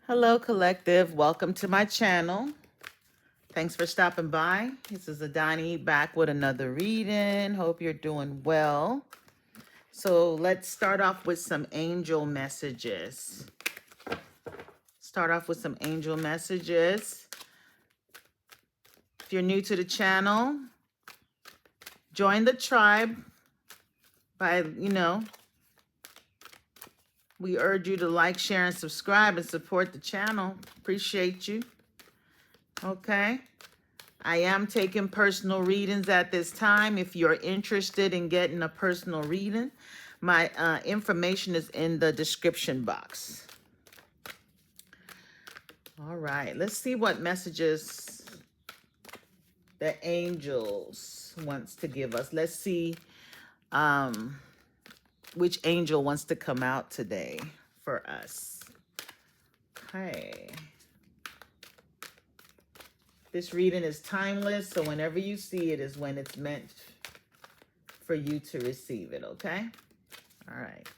Hello, collective. Welcome to my channel. Thanks for stopping by. This is Adani back with another reading. Hope you're doing well. So let's start off with some angel messages. If you're new to the channel, join the tribe by, we urge you to like, share, and subscribe and support the channel. Appreciate you. Okay. I am taking personal readings at this time. If you're interested in getting a personal reading, my information is in the description box. All right, let's see what messages the angels wants to give us. Let's see which angel wants to come out today for us. Okay. This reading is timeless, so whenever you see it is when it's meant for you to receive it, okay? All right.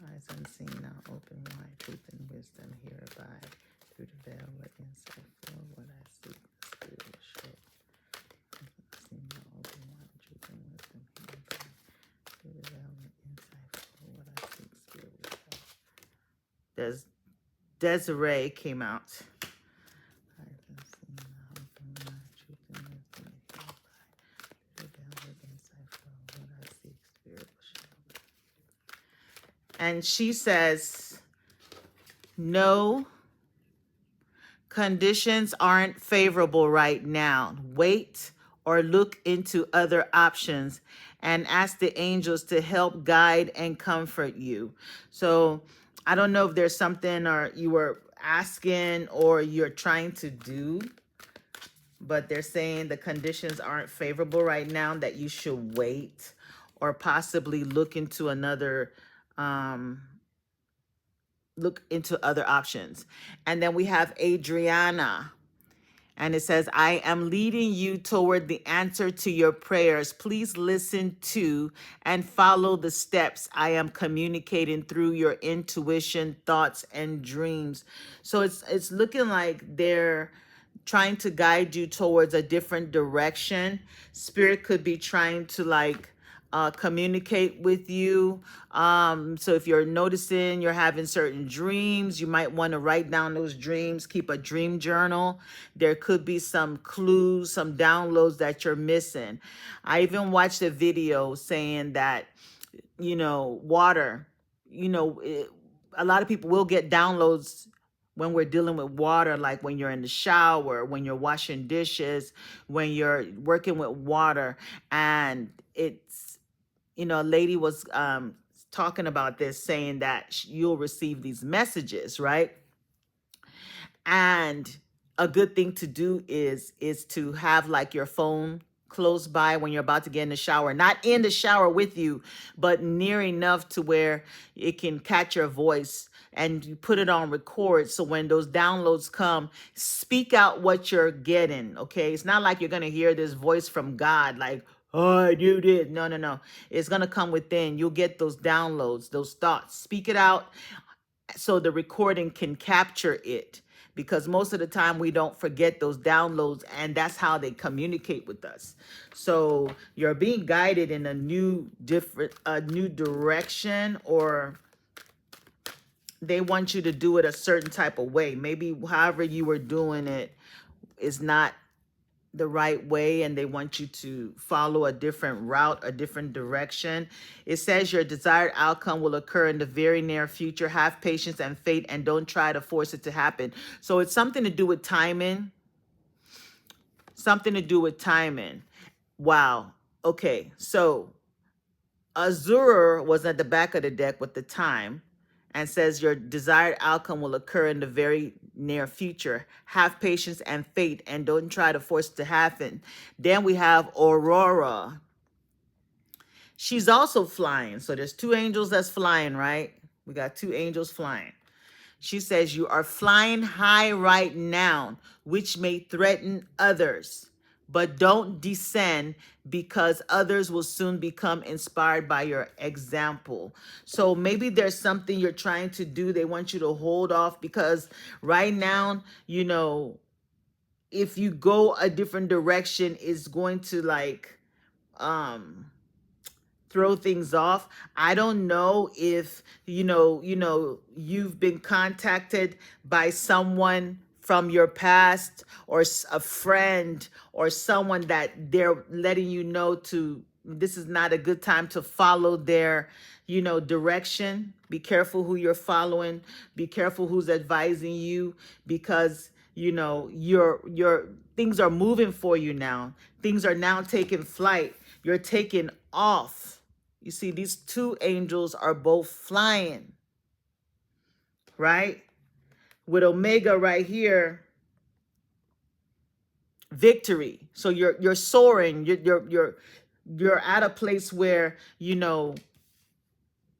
Eyes unseen now open wide, truth and wisdom here abide. Through the veil, what insight flow, what I seek, the spirit will show. Eyes unseen now open wide, truth and wisdom here abide. Through the veil, what insight flow, what I seek, the spirit will show. Desiree came out. Eyes unseen now open wide, truth and wisdom here abide. Through the veil, what insight flow, what I seek, the spirit will show. And she says, no, conditions aren't favorable right now. Wait or look into other options and ask the angels to help guide and comfort you. So I don't know if there's something or you were asking or you're trying to do, but they're saying the conditions aren't favorable right now, that you should wait or possibly look into other options. And then we have Adriana, and it says, I am leading you toward the answer to your prayers. Please listen to and follow the steps I am communicating through your intuition, thoughts, and dreams. So it's looking like they're trying to guide you towards a different direction. Spirit could be trying to communicate with you. So if you're noticing you're having certain dreams, you might want to write down those dreams, keep a dream journal. There could be some clues, some downloads that you're missing. I even watched a video saying that, water, a lot of people will get downloads when we're dealing with water, like when you're in the shower, when you're washing dishes, when you're working with water. And it's, a lady was talking about this, saying that you'll receive these messages, right? And a good thing to do is to have like your phone close by when you're about to get in the shower, not in the shower with you, but near enough to where it can catch your voice, and you put it on record. So when those downloads come, speak out what you're getting. Okay. It's not like you're going to hear this voice from God, like, oh, I do this. No, no, no. It's going to come within. You'll get those downloads, those thoughts. Speak it out so the recording can capture it, because most of the time we don't forget those downloads, and that's how they communicate with us. So you're being guided in a new direction, or they want you to do it a certain type of way. Maybe however you were doing it is not the right way, and they want you to follow a different route, a different direction. It says your desired outcome will occur in the very near future. Have patience and faith, and don't try to force it to happen. So it's something to do with timing. Wow. Okay. So Azure was at the back of the deck with the time, and says your desired outcome will occur in the very near future. Have patience and faith, and don't try to force it to happen. Then we have Aurora. She's also flying. So there's two angels that's flying, right? We got two angels flying. She says you are flying high right now, which may threaten others. but don't descend because others will soon become inspired by your example. So maybe there's something you're trying to do. They want you to hold off because right now, if you go a different direction, it's going to like um throw things off. I don't know if you've been contacted by someone from your past or a friend or someone that they're letting you know to this is not a good time to follow their direction. Be careful who you're following. Be careful who's advising you because your things are moving for you now. Things are now taking flight. You're taking off. You see, these two angels are both flying, right? With Omega right here, victory. So you're soaring. You're at a place where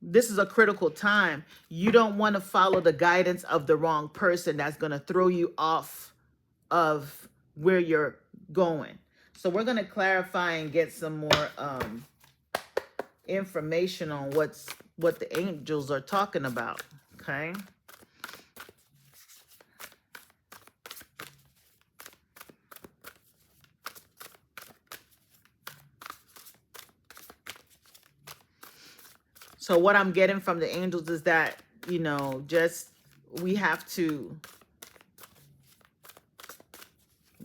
this is a critical time. You don't want to follow the guidance of the wrong person that's going to throw you off of where you're going. So we're going to clarify and get some more information on what the angels are talking about. Okay. So what I'm getting from the angels is that, just we have to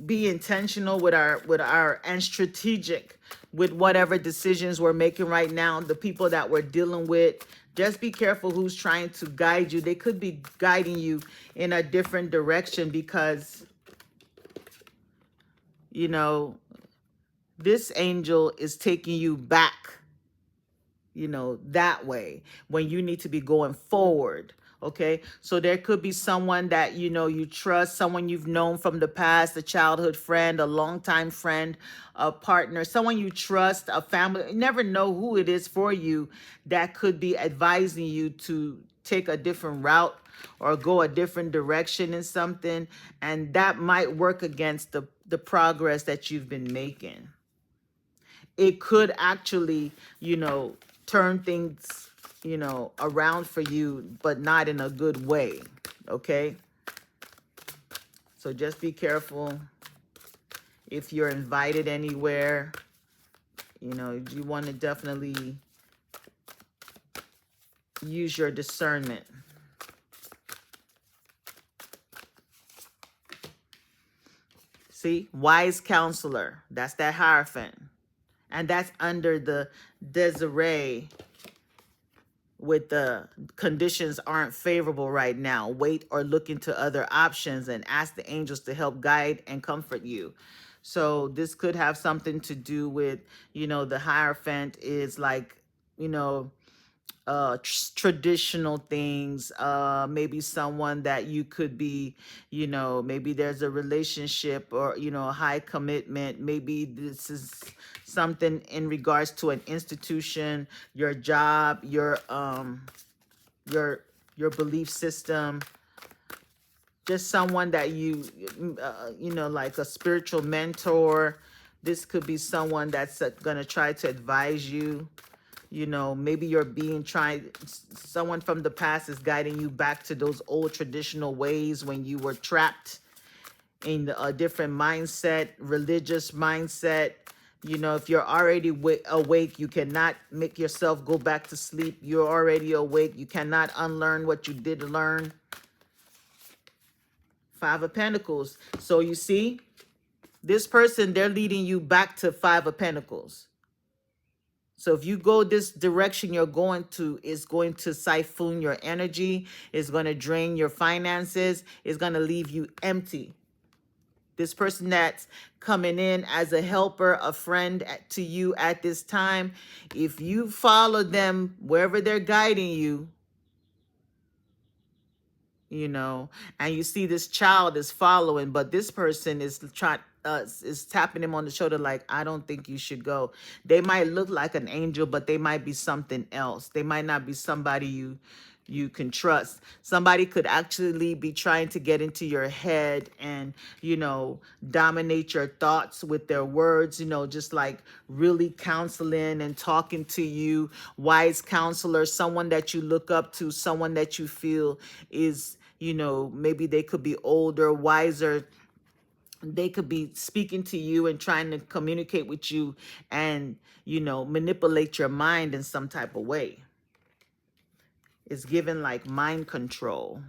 be intentional with our and strategic with whatever decisions we're making right now. The people that we're dealing with, just be careful who's trying to guide you. They could be guiding you in a different direction because, this angel is taking you back, that way when you need to be going forward. Okay. So there could be someone that, you trust, someone you've known from the past, a childhood friend, a longtime friend, a partner, someone you trust, a family. You never know who it is for you that could be advising you to take a different route or go a different direction in something. And that might work against the progress that you've been making. It could actually, turn things, around for you, but not in a good way. Okay. So just be careful if you're invited anywhere. You want to definitely use your discernment. See, wise counselor. That's that Hierophant. And that's under the Desiree with the conditions aren't favorable right now. Wait or look into other options and ask the angels to help guide and comfort you. So this could have something to do with, the Hierophant is like, traditional things, maybe someone that you could be, maybe there's a relationship or, a high commitment. Maybe this is something in regards to an institution, your job, your belief system, just someone that like a spiritual mentor. This could be someone that's going to try to advise you. Maybe you're being tried. Someone from the past is guiding you back to those old traditional ways when you were trapped in a different mindset, religious mindset. If you're already awake, you cannot make yourself go back to sleep. You're already awake. You cannot unlearn what you did learn. Five of Pentacles. So you see, this person, they're leading you back to Five of Pentacles. So if you go this direction you're going to, is going to siphon your energy, is going to drain your finances, is going to leave you empty. This person that's coming in as a helper, a friend to you at this time, if you follow them wherever they're guiding you, and you see this child is following, but this person is is tapping him on the shoulder like, I don't think you should go. They might look like an angel, but they might be something else. They might not be somebody you can trust. Somebody could actually be trying to get into your head and, dominate your thoughts with their words, just like really counseling and talking to you. Wise counselor, someone that you look up to, someone that you feel is, maybe they could be older, wiser. They could be speaking to you and trying to communicate with you and, manipulate your mind in some type of way. It's given like mind control.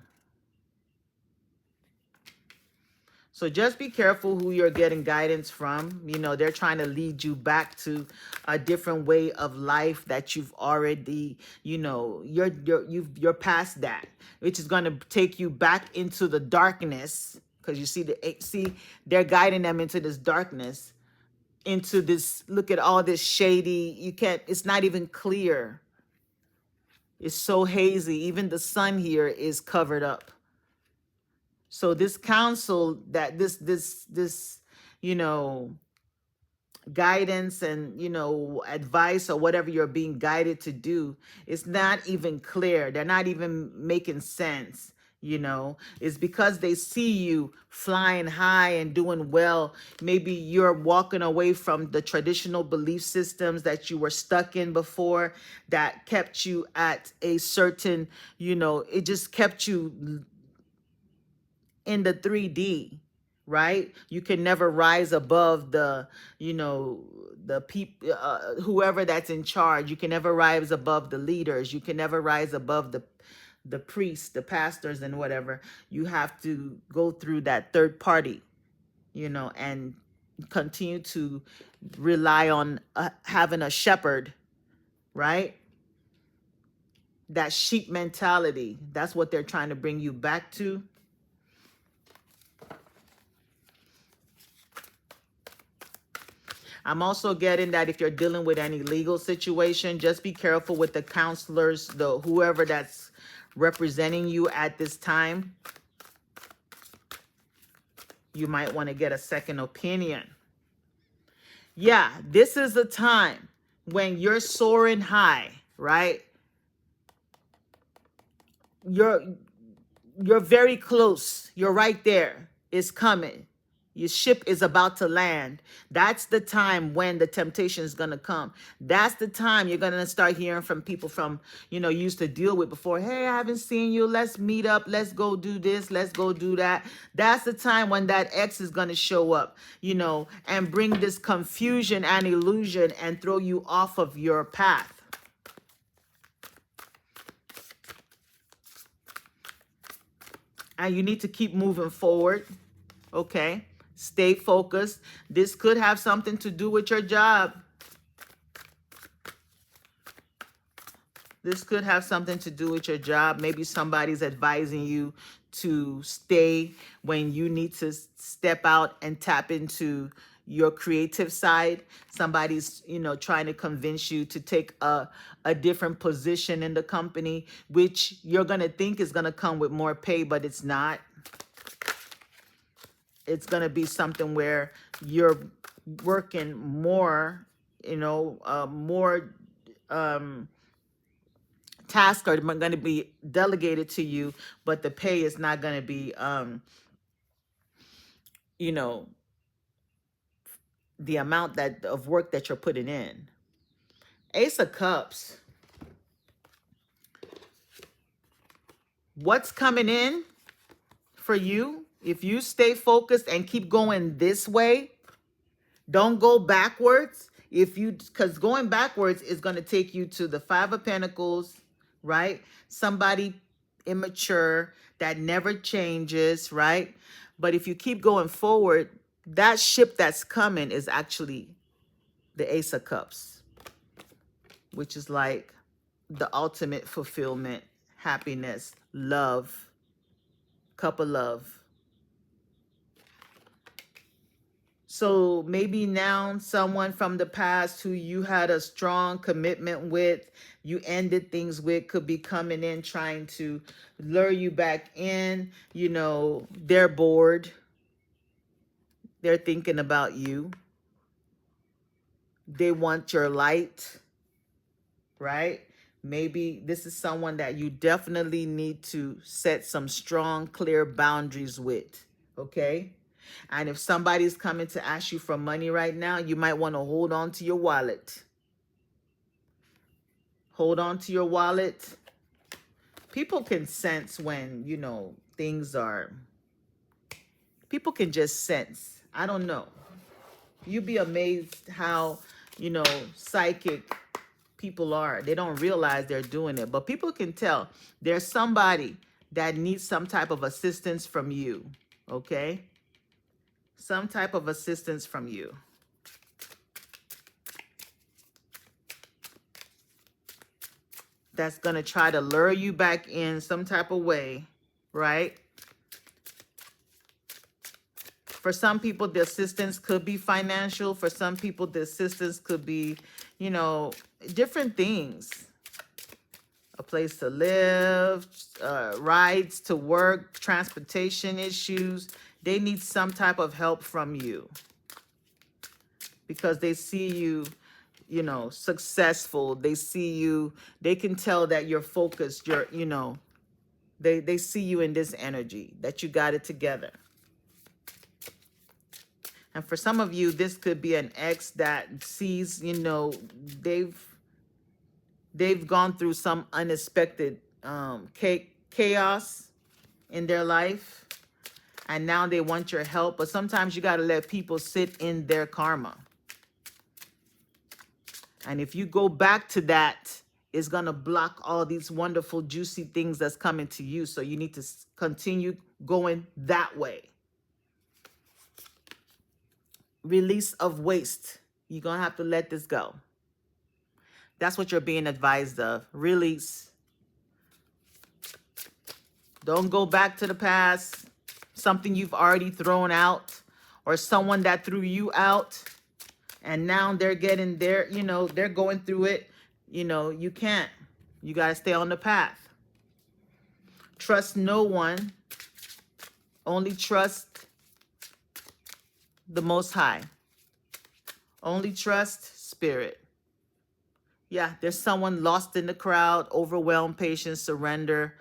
So just be careful who you're getting guidance from. They're trying to lead you back to a different way of life that you've already, you're past that, which is going to take you back into the darkness. Because you see, they're guiding them into this darkness, into this, look at all this shady, it's not even clear. It's so hazy. Even the sun here is covered up. So this counsel, that this guidance and advice or whatever you're being guided to do, it's not even clear. They're not even making sense. It's because they see you flying high and doing well. Maybe you're walking away from the traditional belief systems that you were stuck in before, that kept you at a certain, it just kept you in the 3D, right? You can never rise above the, the people, whoever that's in charge. You can never rise above the leaders. You can never rise above the priests, the pastors, and whatever. You have to go through that third party, and continue to rely on having a shepherd, right? That sheep mentality. That's what they're trying to bring you back to. I'm also getting that if you're dealing with any legal situation, just be careful with the counselors, whoever that's representing you at this time. You might want to get a second opinion. Yeah, this is a time when you're soaring high, right? You're very close. You're right there. It's coming. Your ship is about to land. That's the time when the temptation is going to come. That's the time you're going to start hearing from people from, you used to deal with before. Hey, I haven't seen you. Let's meet up. Let's go do this. Let's go do that. That's the time when that ex is going to show up, and bring this confusion and illusion and throw you off of your path. And you need to keep moving forward. Okay? Stay focused. This could have something to do with your job. This could have something to do with your job. Maybe somebody's advising you to stay when you need to step out and tap into your creative side. Somebody's, trying to convince you to take a different position in the company, which you're going to think is going to come with more pay, but it's not. It's going to be something where you're working more, more tasks are going to be delegated to you, but the pay is not going to be, the amount of work that you're putting in. Ace of Cups. What's coming in for you? If you stay focused and keep going this way, don't go backwards. Because going backwards is going to take you to the Five of Pentacles, right? Somebody immature that never changes, right? But if you keep going forward, that ship that's coming is actually the Ace of Cups, which is like the ultimate fulfillment, happiness, love, cup of love. So maybe now someone from the past who you had a strong commitment with, you ended things with, could be coming in trying to lure you back in. They're bored. They're thinking about you. They want your light, right? Maybe this is someone that you definitely need to set some strong, clear boundaries with, okay? And if somebody's coming to ask you for money right now, you might want to hold on to your wallet. Hold on to your wallet. People can sense when, you know, things are, people can just sense. I don't know. You'd be amazed how, you know, psychic people are. They don't realize they're doing it, but people can tell there's somebody that needs some type of assistance from you, okay? Some type of assistance from you. That's going to try to lure you back in some type of way, right? For some people, the assistance could be financial. For some people, the assistance could be, you know, different things. A place to live, rides to work, transportation issues. They need some type of help from you because they see you, you know, successful. They see you, they can tell that you're focused. You're, you know, they see you in this energy, that you got it together. And for some of you, this could be an ex that sees, you know, they've gone through some unexpected chaos in their life, and now they want your help. But sometimes you got to let people sit in their karma. And if you go back to that, it's going to block all these wonderful, juicy things that's coming to you. So you need to continue going that way. Release of waste. You're going to have to let this go. That's what you're being advised of. Release. Don't go back to the past. Something you've already thrown out, or someone that threw you out, and now they're getting their, you know, they're going through it. You know, you can't. You got to stay on the path. Trust no one. Only trust the Most High. Only trust Spirit. Yeah, there's someone lost in the crowd, overwhelmed, patient, surrender.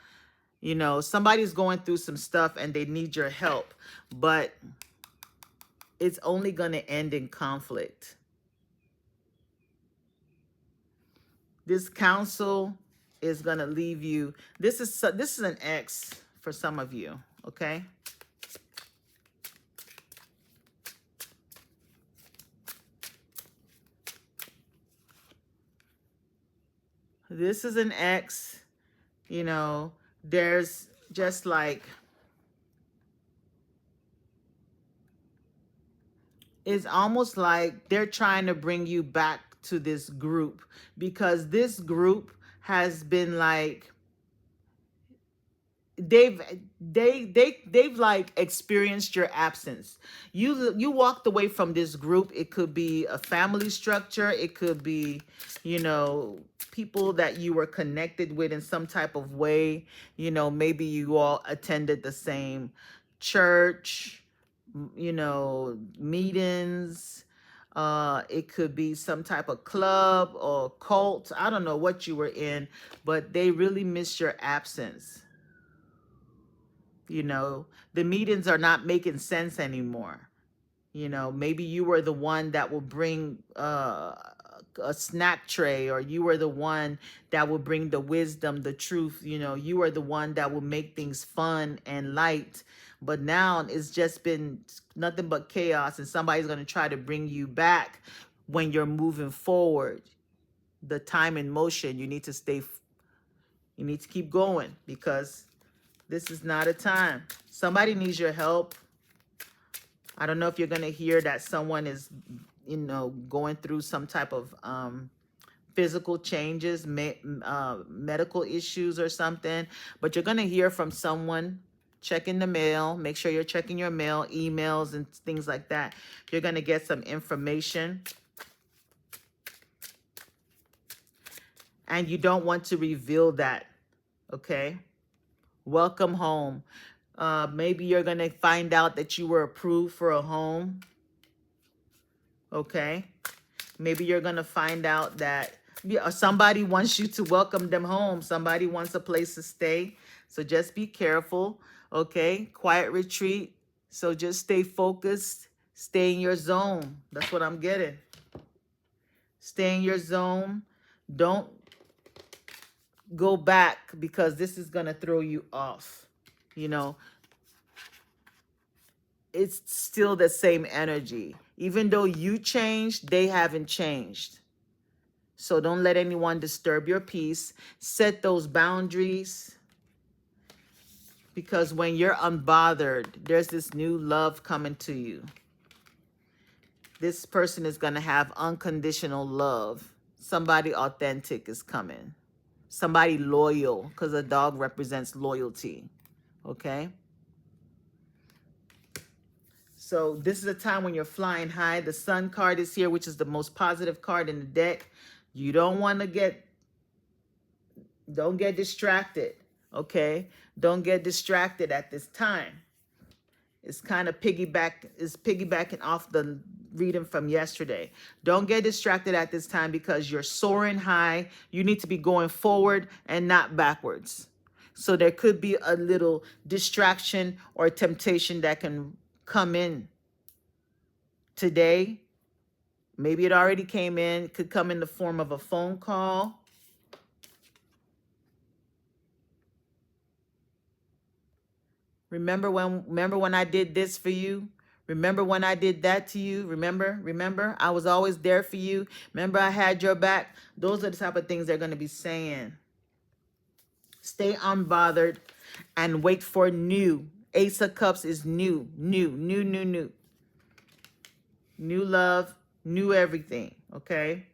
You know, somebody's going through some stuff and they need your help, but it's only going to end in conflict. This counsel is going to leave you. This is an ex for some of you, okay? This is an ex, you know, there's just like, it's almost like they're trying to bring you back to this group, because this group has been like, they've like experienced your absence. You walked away from this group. It could be a family structure, it could be, you know, people that you were connected with in some type of way. You know, maybe you all attended the same church, you know, meetings. It could be some type of club or cult. I don't know what you were in, but they really miss your absence. You know, the meetings are not making sense anymore. You know, maybe you were the one that will bring a snack tray, or you were the one that will bring the wisdom, the truth. You know, you are the one that will make things fun and light. But now it's just been nothing but chaos, and somebody's going to try to bring you back when you're moving forward. The time in motion, you need to you need to keep going, because this is not a time. Somebody needs your help. I don't know if you're going to hear that someone is, you know, going through some type of physical changes, medical issues or something. But you're going to hear from someone. Checking the mail. Make sure you're checking your mail, emails, and things like that. You're going to get some information. And you don't want to reveal that, okay? Welcome home. Maybe you're going to find out that you were approved for a home. Okay. Maybe you're going to find out that Yeah, or somebody wants you to welcome them home. Somebody wants a place to stay. So just be careful. Okay. Quiet retreat. So just stay focused. Stay in your zone. That's what I'm getting. Stay in your zone. Don't go back because this is going to throw you off. You know, it's still the same energy. Even though you changed, they haven't changed. So don't let anyone disturb your peace. Set those boundaries because when you're unbothered, there's this new love coming to you. This person is going to have unconditional love. Somebody authentic is coming. Somebody loyal, because a dog represents loyalty. Okay? So this is a time when you're flying high. The Sun card is here, which is the most positive card in the deck. You don't want to don't get distracted. Okay? Don't get distracted at this time. It's kind of piggybacking off the reading from yesterday. Don't get distracted at this time because you're soaring high. You need to be going forward and not backwards. So there could be a little distraction or temptation that can come in today. Maybe it already came in. It could come in the form of a phone call. Remember when I did this for you? Remember when I did that to you? Remember? I was always there for you. Remember I had your back? Those are the type of things they're going to be saying. Stay unbothered and wait for new. Ace of Cups is new. New love, new everything, okay?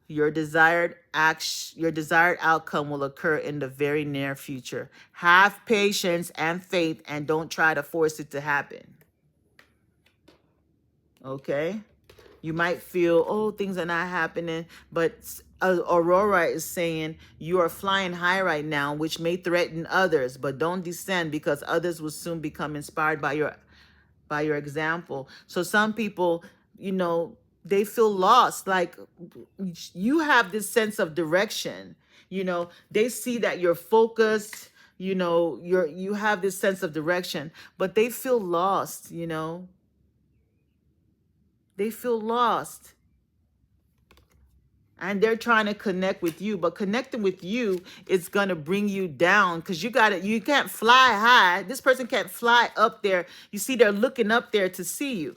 Your desired outcome will occur in the very near future. Have patience and faith and don't try to force it to happen. Okay? You might feel, oh, things are not happening, but Aurora is saying you are flying high right now, which may threaten others, but don't descend because others will soon become inspired by your example. So some people, they feel lost. Like you have this sense of direction. They see that you're focused. You have this sense of direction, but they feel lost. They feel lost. And they're trying to connect with you, but connecting with you is going to bring you down because you can't fly high. This person can't fly up there. You see, they're looking up there to see you.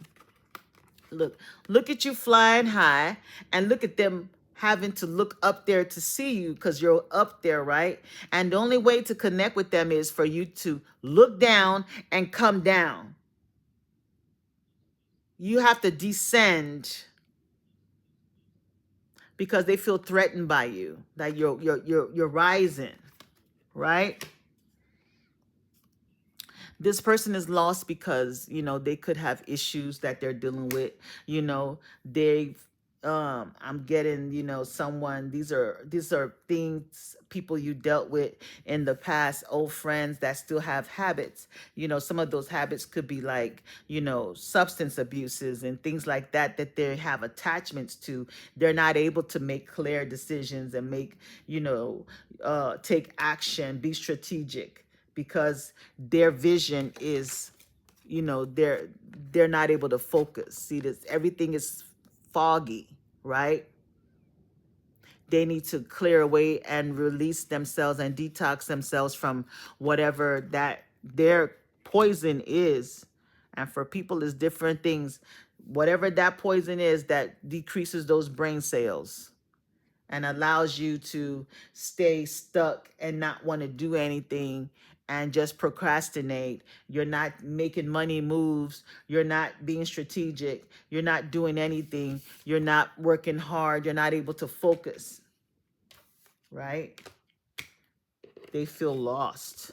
Look at you flying high and look at them having to look up there to see you because you're up there, right? And the only way to connect with them is for you to look down and come down. You have to descend because they feel threatened by you, that you're rising, right? This person is lost because they could have issues that they're dealing with. They've I'm getting someone, these are things, people you dealt with in the past, old friends that still have habits. Some of those habits could be like substance abuses and things like that they have attachments to. They're not able to make clear decisions and make take action, be strategic, because their vision is, they're not able to focus. See, everything is foggy, right? They need to clear away and release themselves and detox themselves from whatever that their poison is. And for people, it's different things. Whatever that poison is that decreases those brain cells and allows you to stay stuck and not want to do anything and just procrastinate. You're not making money moves. You're not being strategic. You're not doing anything. You're not working hard. You're not able to focus, right? They feel lost.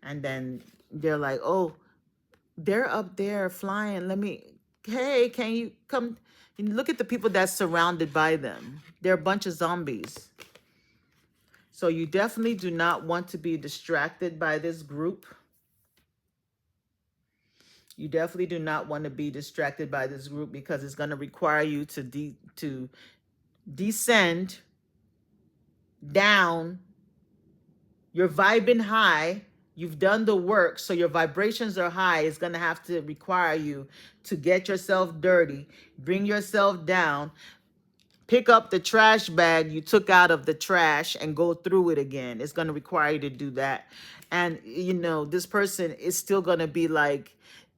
And then they're like, oh, they're up there flying. Hey, can you come? Look at the people that's surrounded by them. They're a bunch of zombies. So you definitely do not want to be distracted by this group. You definitely do not want to be distracted by this group because it's going to require you to descend down. You're vibing high. You've done the work, so your vibrations are high. It's going to have to require you to get yourself dirty, bring yourself down, pick up the trash bag you took out of the trash and go through it again. It's going to require you to do that. And, you know, this person is still going to be like,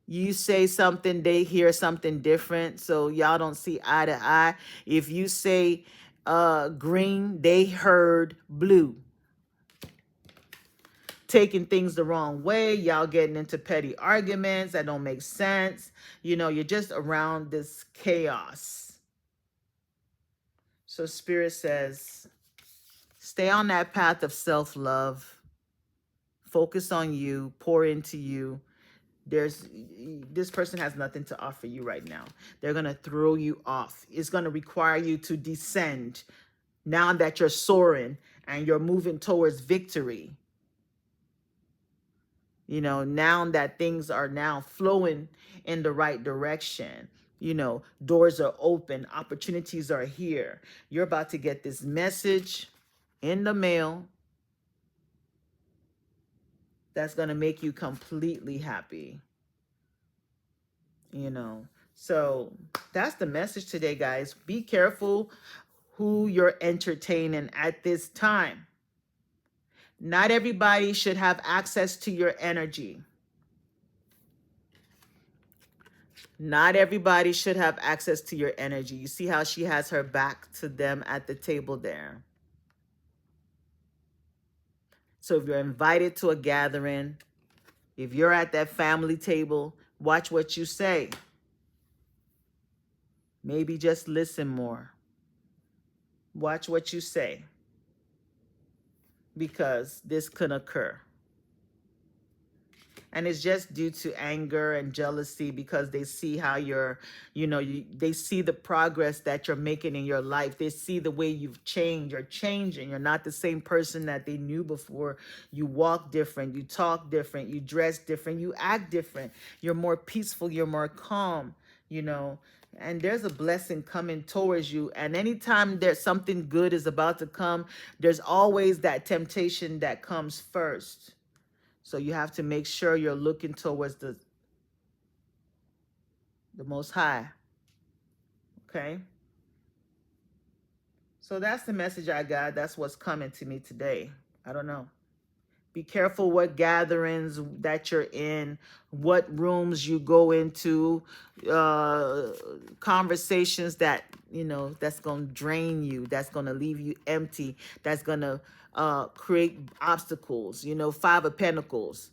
you say something, they hear something different. So y'all don't see eye to eye. If you say green, they heard blue. Taking things the wrong way. Y'all getting into petty arguments that don't make sense. You know, you're just around this chaos. So Spirit says, stay on that path of self-love. Focus on you. Pour into you. This person has nothing to offer you right now. They're going to throw you off. It's going to require you to descend now that you're soaring and you're moving towards victory. You know, now that things are now flowing in the right direction, you know, doors are open, opportunities are here. You're about to get this message in the mail that's going to make you completely happy. You know, so that's the message today, guys. Be careful who you're entertaining at this time. Not everybody should have access to your energy. Not everybody should have access to your energy. You see how she has her back to them at the table there. So if you're invited to a gathering, if you're at that family table, watch what you say. Maybe just listen more. Watch what you say, because this could occur. And it's just due to anger and jealousy because they see how you're, you know, they see the progress that you're making in your life. They see the way you've changed. You're changing. You're not the same person that they knew before. You walk different. You talk different. You dress different. You act different. You're more peaceful. You're more calm, you know. And there's a blessing coming towards you. And anytime there's something good is about to come, there's always that temptation that comes first. So you have to make sure you're looking towards the Most High. Okay? So that's the message I got. That's what's coming to me today. I don't know. Be careful what gatherings that you're in, what rooms you go into, conversations that, you know, that's going to drain you, that's going to leave you empty, that's going to create obstacles, you know, Five of Pentacles.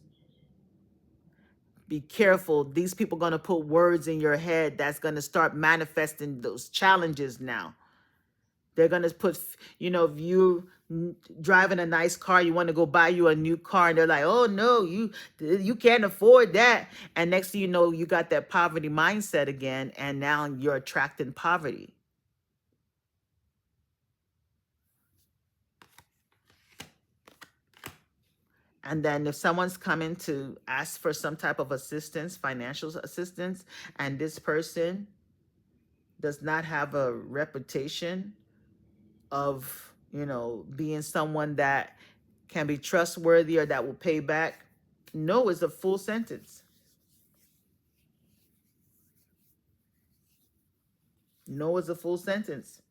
Be careful. These people are going to put words in your head that's going to start manifesting those challenges now. They're going to put, you know, if you driving a nice car, you want to go buy you a new car, and they're like, oh, no, you can't afford that. And next thing you know, you got that poverty mindset again, and now you're attracting poverty. And then if someone's coming to ask for some type of assistance, financial assistance, and this person does not have a reputation of, you know, being someone that can be trustworthy or that will pay back, no is a full sentence. No is a full sentence.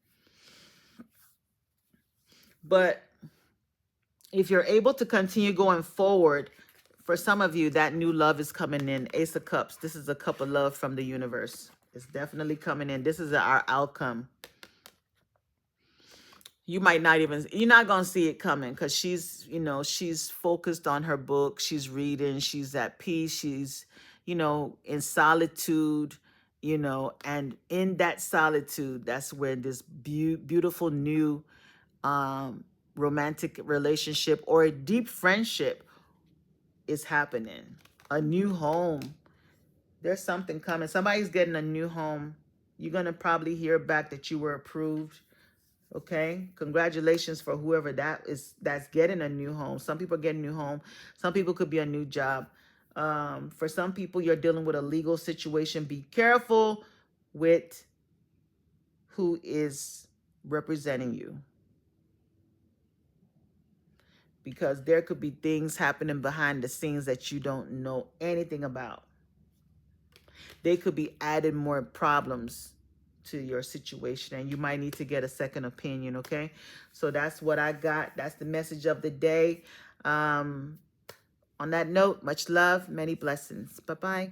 But if you're able to continue going forward, for some of you, that new love is coming in. Ace of Cups. This is a cup of love from the universe. It's definitely coming in. This is our outcome. You might not even, you're not going to see it coming because she's, you know, she's focused on her book. She's reading. She's at peace. She's, you know, in solitude, you know, and in that solitude, that's where this beautiful new romantic relationship or a deep friendship is happening. A new home. There's something coming. Somebody's getting a new home. You're going to probably hear back that you were approved. Okay, congratulations for whoever that is that's getting a new home. Some people are getting a new home. Some people could be a new job. For some people, you're dealing with a legal situation. Be careful with who is representing you, because there could be things happening behind the scenes that you don't know anything about. They could be adding more problems to your situation, and you might need to get a second opinion, okay? So that's what I got. That's the message of the day. On that note, much love, many blessings. Bye-bye.